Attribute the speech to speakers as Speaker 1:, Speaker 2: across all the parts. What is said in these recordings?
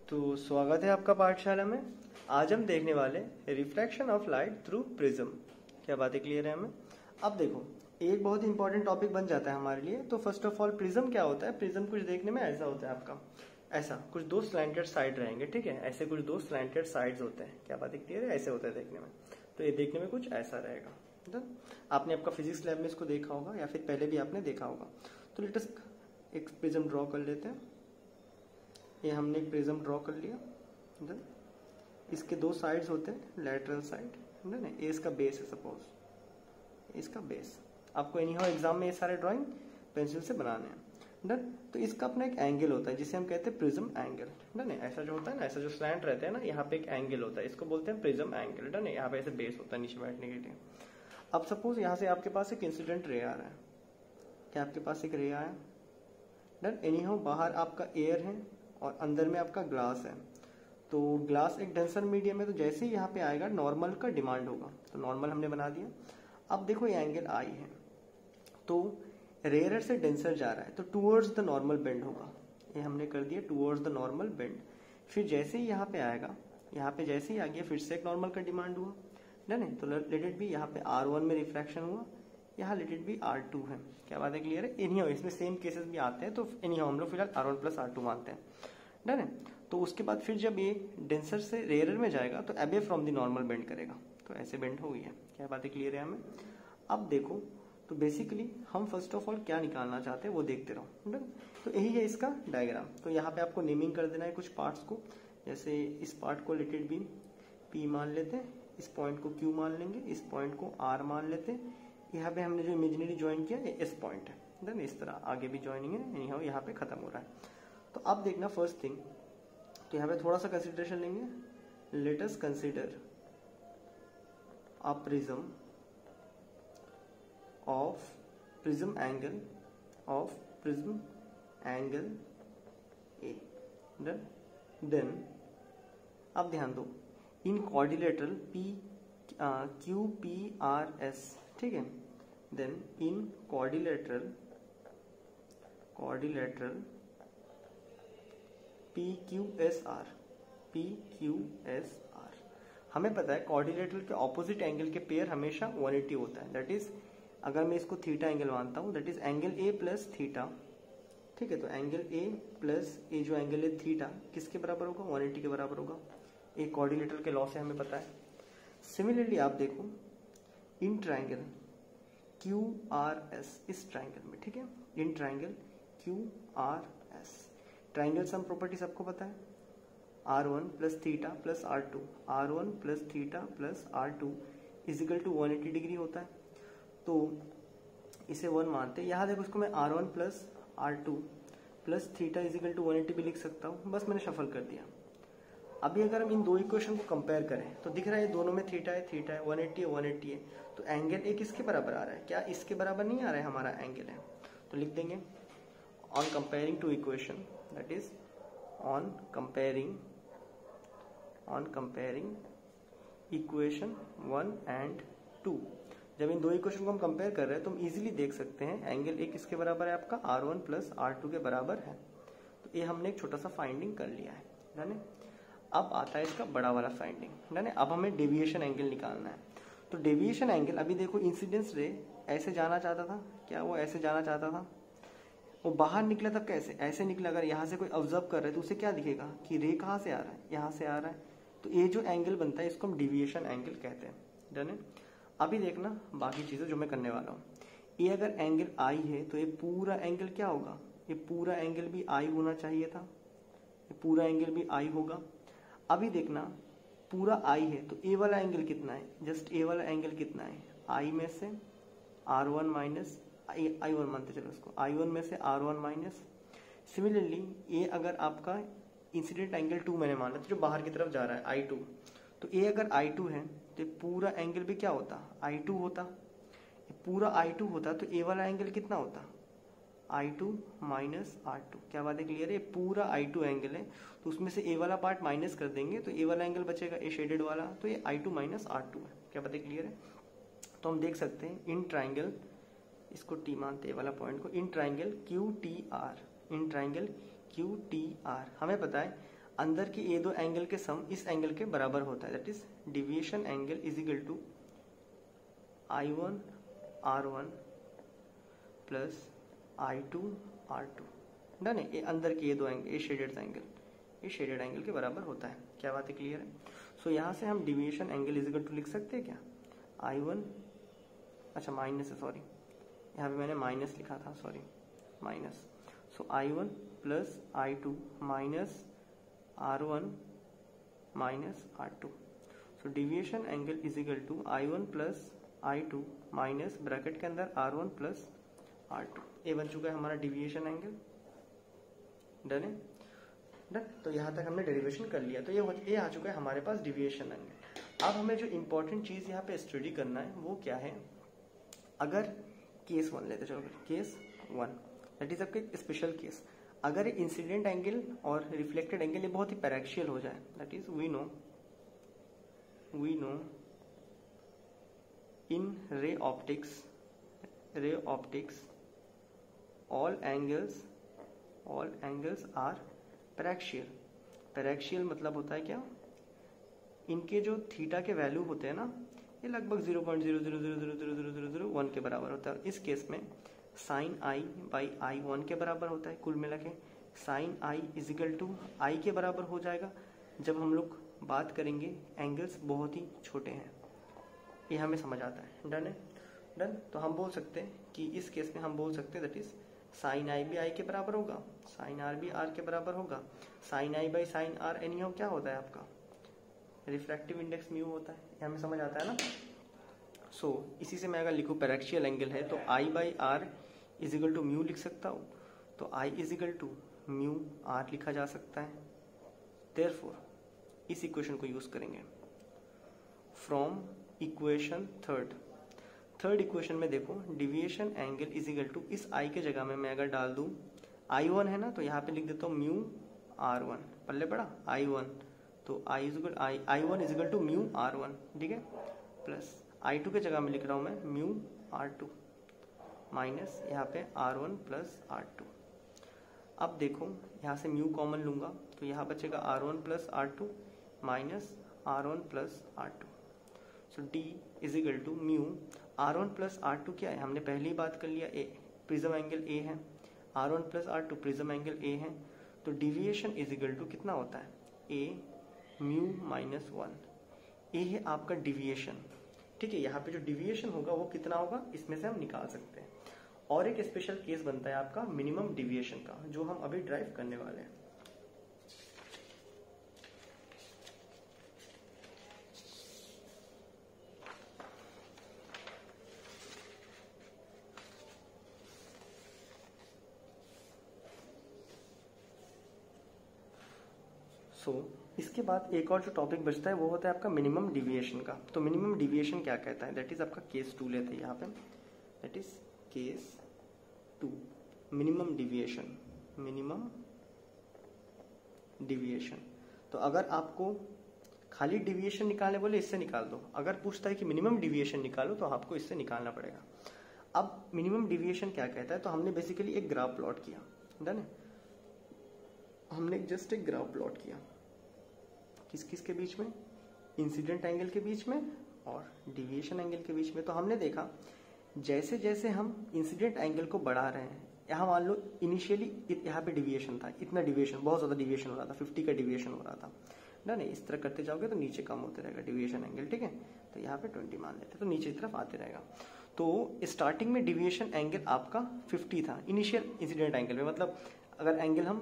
Speaker 1: तो स्वागत है आपका पाठशाला में। आज हम देखने वाले reflection of light through prism. क्या बातें क्लियर है हमें? अब देखो, एक बहुत इंपॉर्टेंट टॉपिक बन जाता है हमारे लिए। तो फर्स्ट ऑफ ऑल प्रिज्म क्या होता है? प्रिज्म कुछ देखने में ऐसा होता है आपका, ऐसा कुछ दो स्लैंटेड साइड रहेंगे, ठीक है। ऐसे कुछ दो स्लैंटेड साइड्स होते हैं। क्या बातें क्लियर है? ऐसे होता है देखने में। तो ये देखने में कुछ ऐसा रहेगा। आपने आपका फिजिक्स लैब में इसको देखा होगा या फिर पहले भी आपने देखा होगा। तो लेट अस एक प्रिज्म ड्रॉ कर लेते हैं। ये हमने एक प्रिज्म ड्रॉ कर लिया। देन इसके दो साइड्स होते हैं, लैटरल साइड, है ना। ये इसका बेस है, सपोज इसका बेस। आपको एनी हाउ एग्जाम में ये सारे ड्राइंग पेंसिल से बनाने हैं। डन। तो इसका अपना एक एंगल होता है जिसे हम कहते हैं प्रिज्म एंगल। डन। ऐसा जो होता है ना, ऐसा जो स्लैंट रहते हैं ना, यहाँ पे एक एंगल होता है, इसको बोलते हैं प्रिज्म एंगल। डन। यहाँ पे ऐसे बेस होता है नीचे बैठने के लिए। अब सपोज यहाँ से आपके पास एक इंसिडेंट रे आ रहा है। क्या आपके पास एक रे आया? डन। एनी हाउ बाहर आपका एयर है और अंदर में आपका ग्लास है। तो ग्लास एक डेंसर मीडियम है, तो जैसे ही यहाँ पे आएगा नॉर्मल का डिमांड होगा। तो नॉर्मल हमने बना दिया। अब देखो ये एंगल आई है, तो रेयर से डेंसर जा रहा है, तो टूवर्ड्स द नॉर्मल बेंड होगा। ये हमने कर दिया टूवर्ड्स द नॉर्मल बेंड। फिर जैसे ही यहाँ पे आएगा, यहाँ पे जैसे ही आ गया फिर से एक नॉर्मल का डिमांड हुआ। डन है। तो लेट इट बी, यहाँ पे R1 में रिफ्रैक्शन हुआ, यहाँ लेट इट बी R2 है। क्या बात है क्लियर है? एनीहाउ इसमें सेम केसेस भी आते हैं, तो एनीहाउ हम लोग फिलहाल R1 प्लस R2 मानते हैं। डन है। तो उसके बाद फिर जब ये डेंसर से रेयरर में जाएगा तो अबे फ्रॉम द नॉर्मल बेंड करेगा। तो ऐसे बेंड हो गई है। क्या बातें क्लियर है हमें? अब देखो, तो बेसिकली हम फर्स्ट ऑफ ऑल क्या निकालना चाहते हैं वो देखते रहो। डन। तो यही है इसका डायग्राम। तो यहाँ पे आपको नेमिंग कर देना है कुछ पार्ट्स को। जैसे इस पार्ट को लेट इट बी P मान लेते हैं, इस पॉइंट को Q मान लेंगे, इस पॉइंट को R मान लेते हैं। यहाँ पे हमने जो इमेजिनरी ज्वाइन किया ये S पॉइंट है। देन इस तरह आगे भी ज्वाइनिंग है, एनीहाउ यहाँ पे खत्म हो रहा है। तो अब देखना फर्स्ट थिंग, तो यहाँ पे थोड़ा सा कंसिडरेशन लेंगे। Let us consider a prism of prism angle A। Done. Then अब ध्यान दो, इन क्वाड्रिलेटरल QPRS, ठीक है। Then in quadrilateral PQSR। हमें पता है क्वाड्रिलेटरल के ऑपोजिट एंगल के पेयर हमेशा 180 होता है। दैट इज, अगर मैं इसको थीटा एंगल मानता हूं, that is angle A plus theta, ठीक है। तो एंगल A प्लस ए जो एंगल है थीटा किसके बराबर होगा? 180 के बराबर होगा। एक क्वाड्रिलेटरल के लॉ से हमें पता है। सिमिलरली आप देखो इन ट्राइंगल QRS, इस ट्राइंगल में, ठीक है, in triangle QRS, triangle sum property सबको पता है। R1 plus theta plus R2, R1 plus theta plus R2 is equal to 180 degree होता है। तो इसे 1 मानते हैं। यहाँ देखो, इसको मैं R1 plus R2 plus theta is equal to 180 भी लिख सकता हूँ, बस मैंने शफल कर दिया। अभी अगर हम इन दो इक्वेशन को कंपेयर करें तो दिख रहा है दोनों में थीटा है, 180 है, 180 है। तो एंगल ए किसके बराबर आ रहा है? क्या इसके बराबर नहीं आ रहा है? हमारा एंगल है। तो लिख देंगे on comparing to equation, that is on comparing equation 1 and 2। जब इन दो इक्वेशन को हम कंपेयर कर रहे हैं तो हम इजीली देख सकते हैं एंगल ए किसके बराबर है? आपका R1 प्लस R2 के बराबर है। तो ये हमने एक छोटा सा फाइंडिंग कर लिया है। डन है। अब आता है इसका बड़ा वाला फाइंडिंग। डन है। अब हमें डेविएशन एंगल निकालना है। तो डेविएशन एंगल, अभी देखो इंसिडेंस रे ऐसे जाना चाहता था, क्या वो ऐसे जाना चाहता था? वो बाहर निकला तब कैसे? ऐसे निकला। अगर यहाँ से कोई ऑब्जर्व कर रहा है तो उसे क्या दिखेगा कि रे कहाँ से आ रहा है? यहाँ से आ रहा है। तो ये जो एंगल बनता है इसको हम डेविएशन एंगल कहते हैं। डन है। अभी देखना बाकी चीजें जो मैं करने वाला हूँ। ये अगर एंगल आई है तो ये पूरा एंगल क्या होगा? ये पूरा एंगल भी आई होना चाहिए था। ये पूरा एंगल भी आई होगा। अभी देखना पूरा आई है तो ए वाला एंगल कितना है? जस्ट ए वाला एंगल कितना है? आई में से R1 माइनस I1 मानते चलो उसको, I1 में से R1 माइनस। सिमिलरली ये अगर आपका इंसिडेंट एंगल 2 मैंने माना तो जो बाहर की तरफ जा रहा है I2, तो ये अगर I2 है तो पूरा एंगल भी क्या होता? I2 होता। पूरा I2 होता तो ए वाला एंगल कितना होता? I2 minus R2। क्या बात है क्लियर है? पूरा I2 एंगल है तो उसमें से ए वाला पार्ट माइनस कर देंगे तो ए वाला एंगल बचेगा, ए शेडेड वाला, तो ये I2 माइनस R2 है। क्या बात है क्लियर है? तो हम देख सकते हैं इन ट्राइंगल, इसको T मानते हैं वाला पॉइंट को, in triangle QTR, in triangle QTR हमें पता है अंदर की ये दो एंगल के सम इस एंगल के बराबर होता है, that is deviation angle is equal to I1 R1 plus I2 R2। Done है। ये अंदर के ये दो एंगल, ये शेडेड एंगल के बराबर होता है। क्या बात है, क्लियर है? सो यहाँ से हम deviation angle is equal to लिख सकते हैं क्या, I1, अच्छा माइनस है, सॉरी यहाँ पे मैंने माइनस लिखा था, sorry minus. So I1 plus I2 minus R1 minus R2। So deviation angle is equal to I1 plus I2 minus bracket के अंदर R1 प्लस R2। ये बन चुका है हमारा डिविएशन एंगल। डन है, डन। तो यहाँ तक हमने डेरिवेशन कर लिया। तो ये आ चुका है हमारे पास डिविएशन एंगल। अब हमें जो इंपॉर्टेंट चीज यहाँ पे स्टडी करना है वो क्या है, अगर केस 1 लेते, चलो केस 1 दैट इज आपका स्पेशल केस। अगर इंसिडेंट एंगल और रिफ्लेक्टेड एंगल ये बहुत ही पैरेक्शियल हो जाए, that is we know in ray optics all angles are paraxial. Paraxial मतलब होता है क्या, इनके जो थीटा के वैल्यू होते हैं ना, ये लगभग 0.0000001 के बराबर होता है। इस केस में साइन आई बाई आई 1 के बराबर होता है। कुल मिला के साइन आई इजिकल टू आई के बराबर हो जाएगा जब हम लोग बात करेंगे एंगल्स बहुत ही छोटे हैं। ये हमें समझ आता है। डन है, डन। तो हम बोल सकते हैं कि इस केस में हम बोल सकते हैं दैट इज साइन आई भी आई के बराबर होगा, साइन आर भी आर के बराबर होगा। Sine I by sine R anyhow क्या होता है आपका, रिफ्रैक्टिव इंडेक्स म्यू होता है। ये हमें समझ आता है ना। सो इसी से मैं अगर लिखूं पैरेक्शियल एंगल है तो I by R is equal to mu लिख सकता हूँ। तो I is equal to mu R लिखा जा सकता है। देयरफॉर इस इक्वेशन को यूज करेंगे फ्रॉम इक्वेशन थर्ड इक्वेशन में देखो deviation angle is equal to इस आई के जगह में मैं अगर डाल दूं I1 है ना, तो यहाँ पे लिख देता हूँ म्यू R1, पल्ले पड़ा I1, तो I I1 is equal to mu R1, ठीक है, प्लस I2 के जगह में लिख रहा हूँ मैं म्यू R2 माइनस यहाँ पे R1 प्लस R2। अब देखो यहाँ से म्यू कॉमन लूंगा तो यहाँ बचेगा R1 plus R2 minus R1 plus R2। So D is equal to mu R1 plus R2 क्या है, हमने पहले ही बात कर लिया, ए प्रिज्म एंगल A है, R1 plus R2 prism angle A है। तो डिविएशन इज इक्वल टू कितना होता है, A म्यू माइनस 1। ए है आपका डिविएशन, ठीक है। यहाँ पे जो डिविएशन होगा वो कितना होगा, इसमें से हम निकाल सकते हैं। और एक स्पेशल केस बनता है आपका मिनिमम डिविएशन का, जो हम अभी ड्राइव करने वाले हैं। इसके बाद एक और जो टॉपिक बचता है वो होता है आपका मिनिमम डिविएशन का। तो मिनिमम डिविएशन क्या कहता है, दैट इज आपका केस 2 लेते हैं यहाँ पे, that is case 2 minimum deviation. तो अगर आपको खाली डिविएशन निकालने बोले इससे निकाल दो, अगर पूछता है कि मिनिमम डिविएशन निकालो तो आपको इससे निकालना पड़ेगा। अब मिनिमम डिविएशन क्या कहता है, तो हमने बेसिकली एक ग्राफ प्लॉट किया, डन है, हमने जस्ट एक ग्राफ प्लॉट किया किस किस के बीच में, इंसिडेंट एंगल के बीच में और डिविएशन एंगल के बीच में। तो हमने देखा जैसे जैसे हम इंसिडेंट एंगल को बढ़ा रहे हैं, यहाँ मान लो इनिशियली यहाँ पे डिविएशन था, इतना डिविएशन, बहुत ज्यादा डिविएशन हो रहा था, 50 का डिविएशन हो रहा था ना, नहीं इस तरह करते जाओगे तो नीचे कम होते रहेगा डिविएशन एंगल, ठीक है। तो यहाँ पे 20 मान लेते तो नीचे की तरफ आते रहेगा। तो स्टार्टिंग में डिविएशन एंगल आपका 50 था इनिशियल इंसिडेंट एंगल में, मतलब अगर एंगल हम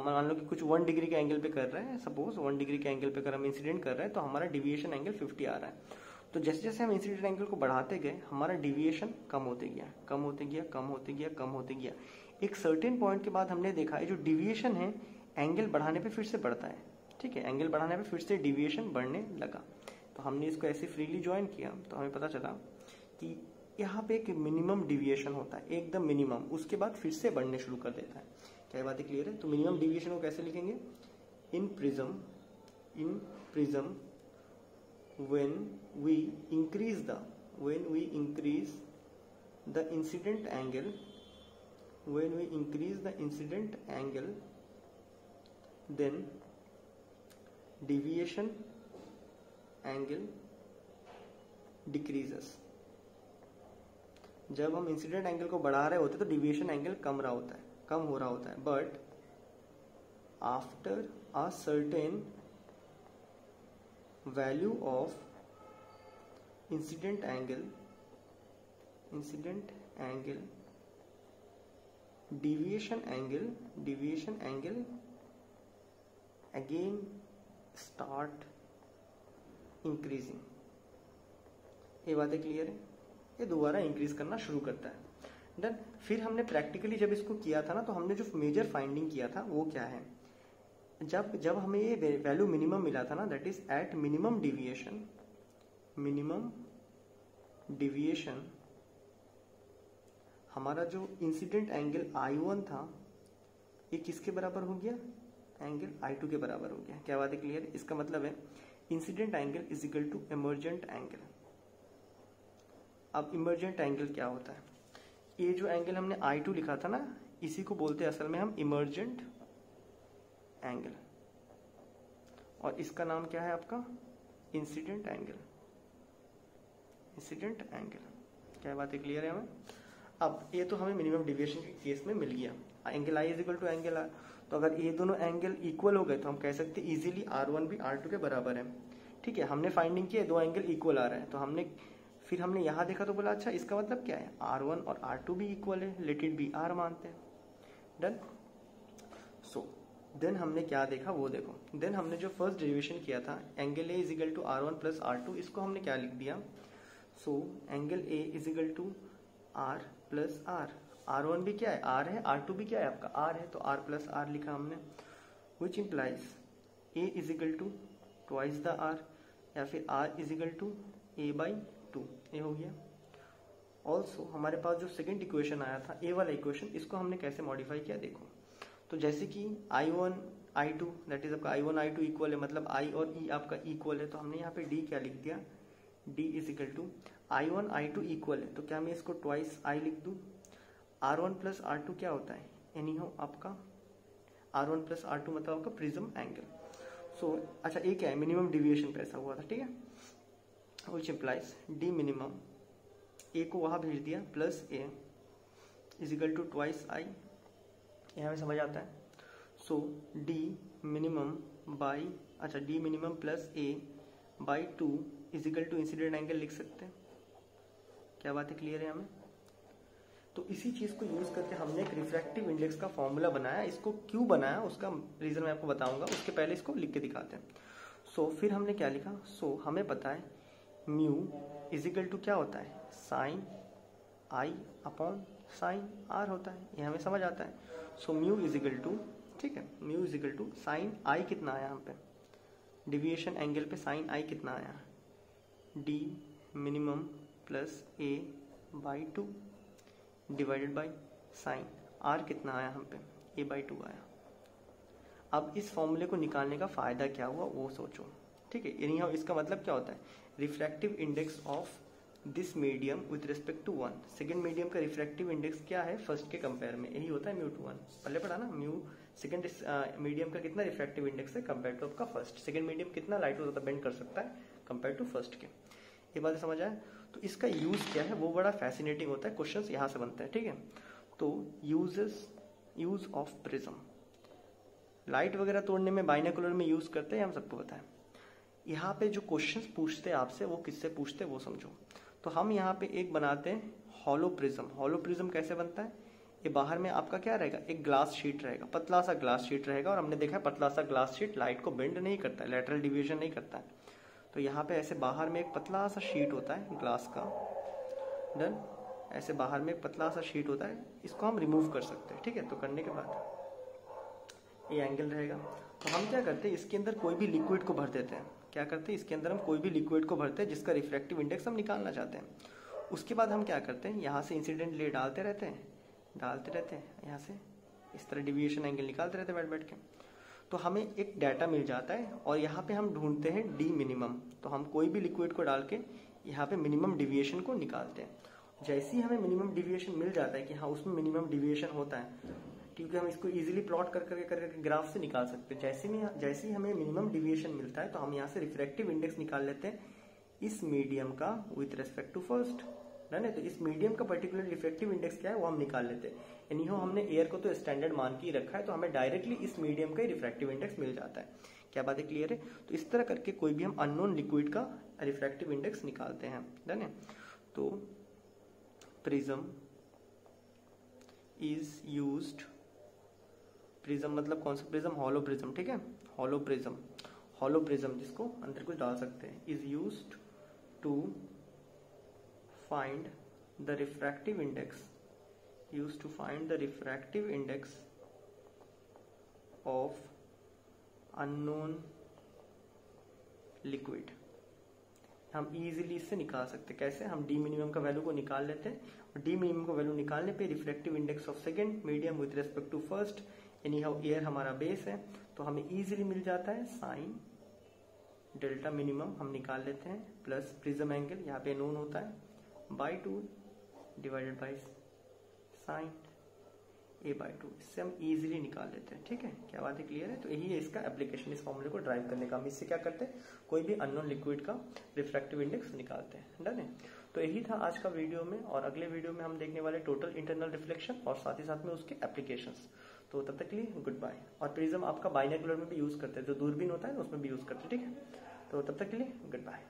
Speaker 1: मान लो कि कुछ 1 डिग्री के एंगल पे कर रहे हैं, सपोज 1 डिग्री के एंगल पे अगर हम इंसिडेंट कर रहे हैं तो हमारा डिविएशन एंगल 50 आ रहा है। तो जैसे जैसे हम इंसिडेंट एंगल को बढ़ाते गए हमारा डिविएशन कम होते गया। एक सर्टेन पॉइंट के बाद हमने देखा है जो डिविएशन है एंगल बढ़ाने पे फिर से बढ़ता है, ठीक है, एंगल बढ़ाने पे फिर से डिविएशन बढ़ने लगा। तो हमने इसको ऐसे फ्रीली ज्वाइन किया तो हमें पता चला कि यहाँ पे एक मिनिमम डिविएशन होता है, एकदम मिनिमम, उसके बाद फिर से बढ़ने शुरू कर देता है। क्या बात क्लियर है? तो मिनिमम डिविएशन को कैसे लिखेंगे, इन prism when we increase the incident angle, then deviation angle decreases। जब हम इंसिडेंट एंगल को बढ़ा रहे होते तो डिविएशन एंगल कम हो रहा होता है, but after a certain value of incident angle deviation angle again start increasing। ये बातें क्लियर है? ये दोबारा इंक्रीज करना शुरू करता है। देन फिर हमने प्रैक्टिकली जब इसको किया था ना, तो हमने जो मेजर फाइंडिंग किया था वो क्या है, जब हमें ये वैल्यू मिनिमम मिला था ना, that is at minimum deviation हमारा जो इंसिडेंट एंगल I1 था ये किसके बराबर हो गया, एंगल I2 के बराबर हो गया। क्या बात है क्लियर? इसका मतलब है incident angle is equal to emergent angle. अब इमर्जेंट एंगल क्या होता है? ये जो एंगल हमने I2 लिखा था ना, इसी को बोलते हैं असल में हम इमर्जेंट एंगल, और इसका नाम क्या है आपका, इंसिडेंट एंगल। क्या बात है क्लियर है हमें? अब ये तो हमें मिनिमम डिविएशन के केस में मिल गया, angle I is equal to angle R। तो अगर ये दोनों एंगल इक्वल हो गए तो हम कह सकते हैं इजीली R1 भी R2 के बराबर है। ठीक है, हमने फाइंडिंग किया दो एंगल इक्वल आ रहा है, तो फिर हमने यहाँ देखा तो बोला अच्छा इसका मतलब क्या है, R1 और R2 भी इक्वल है, लेट इट बी R मानते हैं। डन। सो देन हमने क्या देखा वो देखो। देन हमने जो फर्स्ट डेरिवेशन किया था angle A is equal to R1 plus R2, इसको हमने क्या लिख दिया, so angle A is equal to R plus R। R1 भी क्या है, R है, R2 भी क्या है आपका, R है, तो R प्लस R लिखा हमने, which implies A is equal to twice the R, या फिर R is equal to A/2, ये हो गया। ऑल्सो हमारे पास जो सेकेंड इक्वेशन आया था A वाला इक्वेशन, इसको हमने कैसे मॉडिफाई किया देखो। तो जैसे कि I1 I2 दैट इज आपका I1 I2 इक्वल है, मतलब I और E आपका इक्वल है, तो हमने यहाँ पे D क्या लिख दिया, D is equal to I1 I2 equal है, तो क्या मैं इसको ट्वाइस I लिख दूं। R1 प्लस R2 क्या होता है, एनी हो आपका R1 प्लस R2 मतलब आपका प्रिज्म एंगल। सो अच्छा ये क्या है, मिनिमम डिविएशन पे ऐसा हुआ था, ठीक है, which implies D minimum, A को वहां भेज दिया, plus A is equal to twice I, यहाँ में समझ आता है। सो D मिनिमम बाई, अच्छा D minimum plus A/2 is equal to incident angle लिख सकते हैं। क्या बात है क्लियर है हमें? तो इसी चीज को यूज करके हमने एक रिफ्रैक्टिव इंडेक्स का फॉर्मूला बनाया। इसको क्यों बनाया उसका रीजन मैं आपको बताऊंगा, उसके पहले इसको लिख के दिखाते हैं। सो फिर हमने क्या लिखा, सो हमें पता है म्यू इज इक्वल टू क्या होता है, sine I upon sine R होता है, ये हमें समझ आता है। So mu is equal to, ठीक है, mu is equal to sine I कितना आया यहाँ पे, डिविएशन एंगल पे साइन I कितना आया, D minimum plus A/2 divided by sine R कितना आया हम पे, A/2 आया। अब इस फॉर्मूले को निकालने का फायदा क्या हुआ वो सोचो, ठीक है। यानी इसका मतलब क्या होता है, refractive index of this medium with respect to 1। Second medium का रिफ्रैक्टिव इंडेक्स क्या है फर्स्ट के कंपेयर में, यही होता है μ/1। पहले पढ़ा ना, म्यू सेकेंड मीडियम का कितना रिफ्रैक्टिव इंडेक्स है कंपेयर टू आपका फर्स्ट। सेकेंड मीडियम कितना लाइट होता है, बेंड कर सकता है कंपेयर टू फर्स्ट के। ये बात समझ आए? तो इसका यूज क्या है वो बड़ा फैसिनेटिंग होता है, क्वेश्चंस यहाँ से बनते हैं, ठीक है। तो यूज ऑफ प्रिज्म, लाइट वगैरह तोड़ने में बाइनोकुलर में यूज करते हैं, हम सबको पता है। यहाँ पे जो क्वेश्चंस पूछते हैं आपसे वो किससे पूछते हैं वो समझो। तो हम यहाँ पे एक बनाते हैं हॉलो प्रिज्म। हॉलो प्रिज्म कैसे बनता है, ये बाहर में आपका क्या रहेगा, एक ग्लास शीट रहेगा, पतला सा ग्लास शीट रहेगा, और हमने देखा है पतला सा ग्लास शीट लाइट को बेंड नहीं करता है, लैटरल डिविएशन नहीं करता है। तो यहाँ पे ऐसे बाहर में एक पतला सा शीट होता है ग्लास का, डन, ऐसे बाहर में एक पतला सा शीट होता है, इसको हम रिमूव कर सकते हैं, ठीक है। तो करने के बाद ये एंगल रहेगा। तो हम क्या करते हैं, इसके अंदर कोई भी लिक्विड को भर देते हैं। क्या करते हैं, इसके अंदर हम कोई भी लिक्विड को भरते हैं जिसका रिफ्रैक्टिव इंडेक्स हम निकालना चाहते हैं। उसके बाद हम क्या करते हैं, यहाँ से इंसिडेंट ले डालते रहते हैं, यहाँ से इस तरह डिविएशन एंगल निकालते रहते हैं बैठ के। तो हमें एक डाटा मिल जाता है, और यहाँ पे हम ढूंढते हैं D मिनिमम। तो हम कोई भी लिक्विड को डाल के यहाँ पे मिनिमम डिविएशन को निकालते हैं। जैसे ही हमें मिनिमम डिविएशन मिल जाता है कि हाँ उसमें मिनिमम डिविएशन होता है, क्योंकि हम इसको इजीली प्लॉट करके ग्राफ से निकाल सकते हैं। जैसे ही हमें मिनिमम डिविएशन मिलता है तो हम यहाँ से रिफ्रैक्टिव इंडेक्स निकाल लेते हैं इस मीडियम का विथ रेस्पेक्ट टू फर्स्ट, है ना। तो इस मीडियम का पर्टिकुलर रिफ्रैक्टिव इंडेक्स क्या है वो हम निकाल लेते हैं। एनी हो हमने एयर को तो स्टैंडर्ड मान के ही रखा है, तो हमें डायरेक्टली इस मीडियम का ही रिफ्रैक्टिव इंडेक्स मिल जाता है। क्या बात है, क्लियर है। तो इस तरह करके कोई भी हम अननोन लिक्विड का रिफ्रैक्टिव इंडेक्स निकालते हैं, डन है। तो प्रिज्म इज यूज्ड, प्रिज्म मतलब कौन सा प्रिज्म, हॉलो प्रिज्म, ठीक है। हॉलो प्रिज्म जिसको अंदर कुछ डाल सकते हैं, is used to find the refractive index of unknown liquid. हम इजीली इससे निकाल सकते हैं। कैसे, हम डी मिनिमम का वैल्यू को निकाल लेते हैं और डी मिनिमम का वैल्यू निकालने पे refractive index of second medium with respect to first, anyhow air हमारा बेस है, तो हमें इजीली मिल जाता है साइन डेल्टा मिनिमम हम निकाल लेते हैं प्लस प्रिज्म एंगल यहाँ पे नोन होता है by 2 divided by sign a/2, इससे हम इजीली निकाल लेते हैं, ठीक है। क्या बात है, क्लियर है। तो यही है इसका एप्लीकेशन, इस फॉर्मूले को ड्राइव करने का। हम इससे क्या करते हैं, कोई भी अननोन लिक्विड का रिफ्रैक्टिव इंडेक्स निकालते हैं, डन है। तो यही था आज का वीडियो में, और अगले वीडियो में हम देखने वाले टोटल इंटरनल रिफ्लेक्शन और साथ ही साथ में उसके एप्लीकेशंस। तो तब तक के लिए गुड बाय। और प्रिज्म आपका बाइनोकुलर में भी यूज करते हैं, जो दूरबीन होता है ना उसमें भी यूज करते हैं, ठीक है। तो तब तक के लिए गुड बाय।